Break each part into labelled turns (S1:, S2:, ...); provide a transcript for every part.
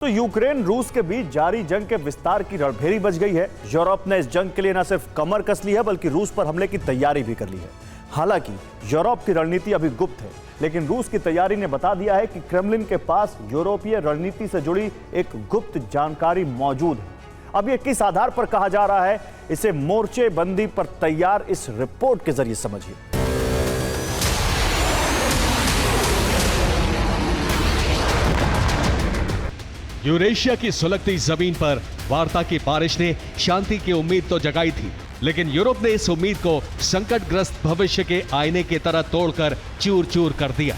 S1: तो यूक्रेन रूस के बीच जारी जंग के विस्तार की रणभेरी बज गई है। यूरोप ने इस जंग के लिए न सिर्फ कमर कस ली है बल्कि रूस पर हमले की तैयारी भी कर ली है। हालांकि यूरोप की रणनीति अभी गुप्त है, लेकिन रूस की तैयारी ने बता दिया है कि क्रेमलिन के पास यूरोपीय रणनीति से जुड़ी एक गुप्त जानकारी मौजूद है। अब यह किस आधार पर कहा जा रहा है, इसे मोर्चेबंदी पर तैयार इस रिपोर्ट के जरिए समझिए।
S2: यूरेशिया की सुलगती जमीन पर वार्ता की बारिश ने शांति की उम्मीद तो जगाई थी, लेकिन यूरोप ने इस उम्मीद को संकटग्रस्त भविष्य के आईने की तरह तोड़कर चूर चूर कर दिया।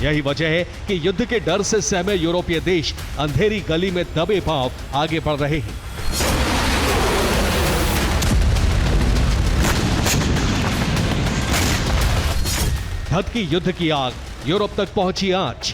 S2: यही वजह है कि युद्ध के डर से सहमे यूरोपीय देश अंधेरी गली में दबे पांव आगे बढ़ रहे हैं। धधकी युद्ध की आग, यूरोप तक पहुंची आंच।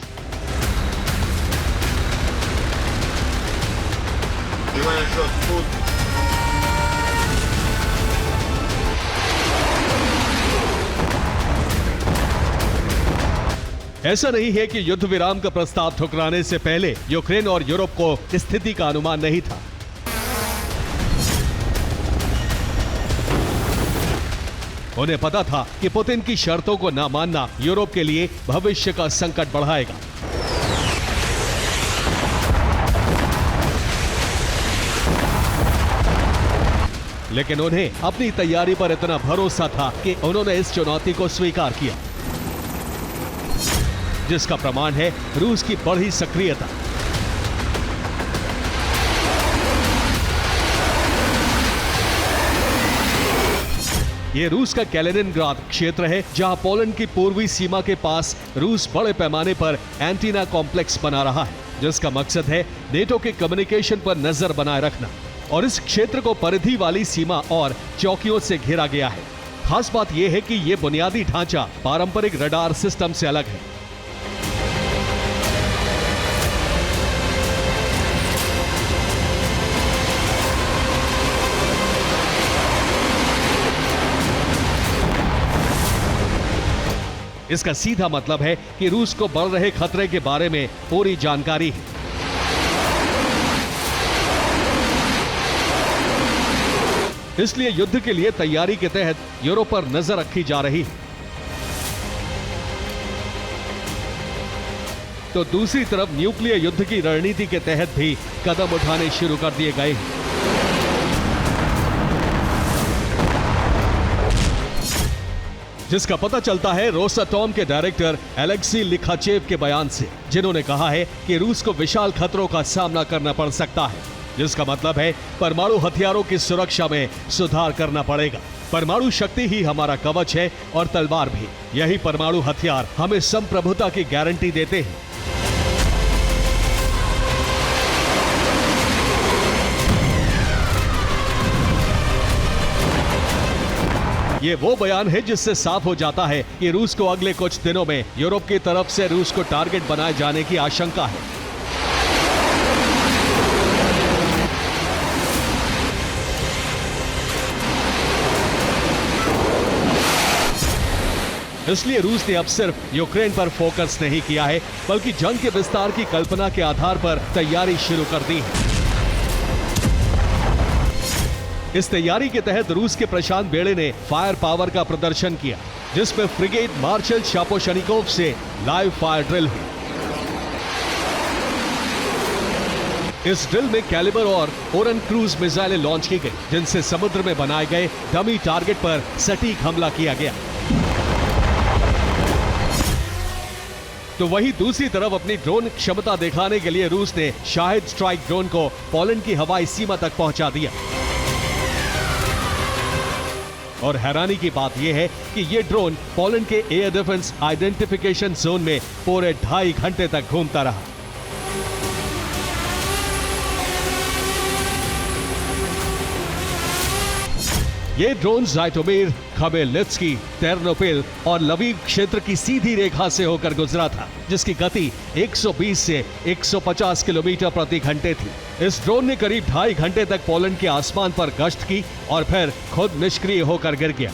S2: ऐसा नहीं है कि युद्ध विराम का प्रस्ताव ठुकराने से पहले यूक्रेन और यूरोप को स्थिति का अनुमान नहीं था। उन्हें पता था कि पुतिन की शर्तों को न मानना यूरोप के लिए भविष्य का संकट बढ़ाएगा। लेकिन उन्हें अपनी तैयारी पर इतना भरोसा था कि उन्होंने इस चुनौती को स्वीकार किया, जिसका प्रमाण है रूस की बढ़ी सक्रियता। ये रूस का कैलिनिनग्राड क्षेत्र है, जहां पोलैंड की पूर्वी सीमा के पास रूस बड़े पैमाने पर एंटीना कॉम्प्लेक्स बना रहा है, जिसका मकसद है नेटो के कम्युनिकेशन पर नजर बनाए रखना। और इस क्षेत्र को परिधि वाली सीमा और चौकियों से घेरा गया है। खास बात यह है कि यह बुनियादी ढांचा पारंपरिक रडार सिस्टम से अलग है। इसका सीधा मतलब है कि रूस को बढ़ रहे खतरे के बारे में पूरी जानकारी है। इसलिए युद्ध के लिए तैयारी के तहत यूरोप पर नजर रखी जा रही है। तो दूसरी तरफ न्यूक्लियर युद्ध की रणनीति के तहत भी कदम उठाने शुरू कर दिए गए हैं। जिसका पता चलता है रोसाटॉम के डायरेक्टर एलेक्सी लिखाचेव के बयान से, जिन्होंने कहा है कि रूस को विशाल खतरों का सामना करना पड़ सकता है, जिसका मतलब है परमाणु हथियारों की सुरक्षा में सुधार करना पड़ेगा। परमाणु शक्ति ही हमारा कवच है और तलवार भी। यही परमाणु हथियार हमें संप्रभुता की गारंटी देते हैं। ये वो बयान है जिससे साफ हो जाता है कि रूस को अगले कुछ दिनों में यूरोप की तरफ से रूस को टारगेट बनाए जाने की आशंका है। इसलिए रूस ने अब सिर्फ यूक्रेन पर फोकस नहीं किया है, बल्कि जंग के विस्तार की कल्पना के आधार पर तैयारी शुरू कर दी है। इस तैयारी के तहत रूस के प्रशांत बेड़े ने फायर पावर का प्रदर्शन किया, जिसमें फ्रिगेट मार्शल शापोशनिकोव से लाइव फायर ड्रिल हुई। इस ड्रिल में कैलिबर और ओरन क्रूज मिसाइलें लॉन्च की गई, जिनसे समुद्र में बनाए गए डमी टारगेट पर सटीक हमला किया गया। तो वहीं दूसरी तरफ अपनी ड्रोन क्षमता दिखाने के लिए रूस ने शाहिद स्ट्राइक ड्रोन को पोलैंड की हवाई सीमा तक पहुंचा दिया। और हैरानी की बात यह है कि यह ड्रोन पोलैंड के एयर डिफेंस आइडेंटिफिकेशन जोन में पूरे 2.5 घंटे तक घूमता रहा। ये ड्रोन ज़ाइटोमिर, खमेलनित्स्की, तेर्नोपिल और लवीव क्षेत्र की सीधी रेखा से होकर गुजरा था, जिसकी गति 120 से 150 किलोमीटर प्रति घंटे थी। इस ड्रोन ने करीब 2.5 घंटे तक पोलैंड के आसमान पर गश्त की और फिर खुद निष्क्रिय होकर गिर गया।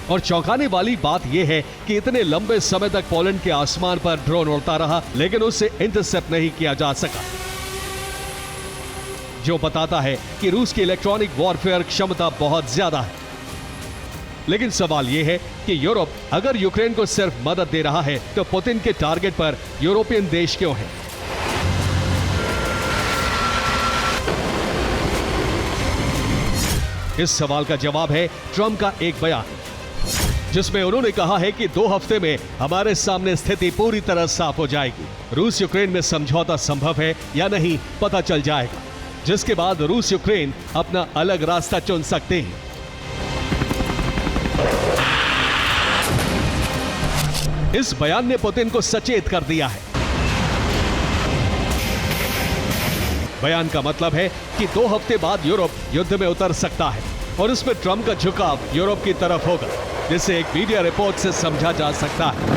S2: और चौंकाने वाली बात यह है कि इतने लंबे समय तक पोलैंड के आसमान पर ड्रोन उड़ता रहा, लेकिन उसे इंटरसेप्ट नहीं किया जा सका, जो बताता है कि रूस की इलेक्ट्रॉनिक वॉरफेयर क्षमता बहुत ज्यादा है। लेकिन सवाल यह है कि यूरोप अगर यूक्रेन को सिर्फ मदद दे रहा है तो पुतिन के टारगेट पर यूरोपियन देश क्यों हैं? इस सवाल का जवाब है ट्रंप का एक बयान, जिसमें उन्होंने कहा है कि 2 हफ्ते में हमारे सामने स्थिति पूरी तरह साफ हो जाएगी। रूस यूक्रेन में समझौता संभव है या नहीं पता चल जाएगा, जिसके बाद रूस यूक्रेन अपना अलग रास्ता चुन सकते हैं। इस बयान ने पुतिन को सचेत कर दिया है। बयान का मतलब है कि 2 हफ्ते बाद यूरोप युद्ध में उतर सकता है और इसमें ट्रंप का झुकाव यूरोप की तरफ होगा, जिसे एक मीडिया रिपोर्ट से समझा जा सकता है।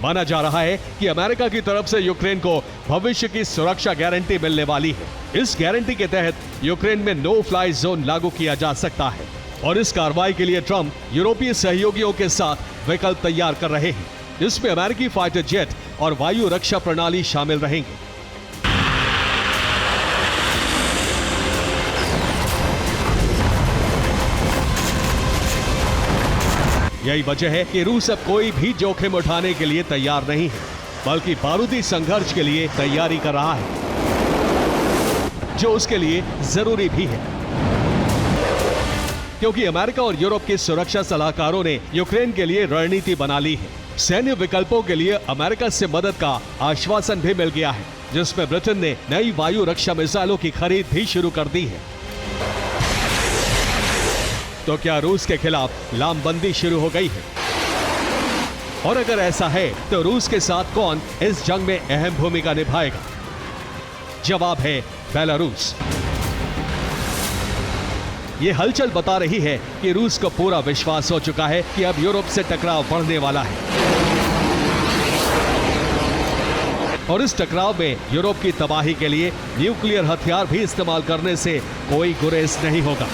S2: माना जा रहा है कि अमेरिका की तरफ से यूक्रेन को भविष्य की सुरक्षा गारंटी मिलने वाली है। इस गारंटी के तहत यूक्रेन में नो फ्लाई जोन लागू किया जा सकता है और इस कार्रवाई के लिए ट्रंप यूरोपीय सहयोगियों के साथ विकल्प तैयार कर रहे हैं। इसमें अमेरिकी फाइटर जेट और वायु रक्षा प्रणाली शामिल रहेंगे। यही वजह है कि रूस अब कोई भी जोखिम उठाने के लिए तैयार नहीं है, बल्कि बारूदी संघर्ष के लिए तैयारी कर रहा है, जो उसके लिए जरूरी भी है, क्योंकि अमेरिका और यूरोप के सुरक्षा सलाहकारों ने यूक्रेन के लिए रणनीति बना ली है। सैन्य विकल्पों के लिए अमेरिका से मदद का आश्वासन भी मिल गया है, जिसमें ब्रिटेन ने नई वायु रक्षा मिसाइलों की खरीद भी शुरू कर दी है। तो क्या रूस के खिलाफ लामबंदी शुरू हो गई है? और अगर ऐसा है तो रूस के साथ कौन इस जंग में अहम भूमिका निभाएगा? जवाब है बेलारूस। ये हलचल बता रही है कि रूस को पूरा विश्वास हो चुका है कि अब यूरोप से टकराव बढ़ने वाला है और इस टकराव में यूरोप की तबाही के लिए न्यूक्लियर हथियार भी इस्तेमाल करने से कोई गुरेज नहीं होगा।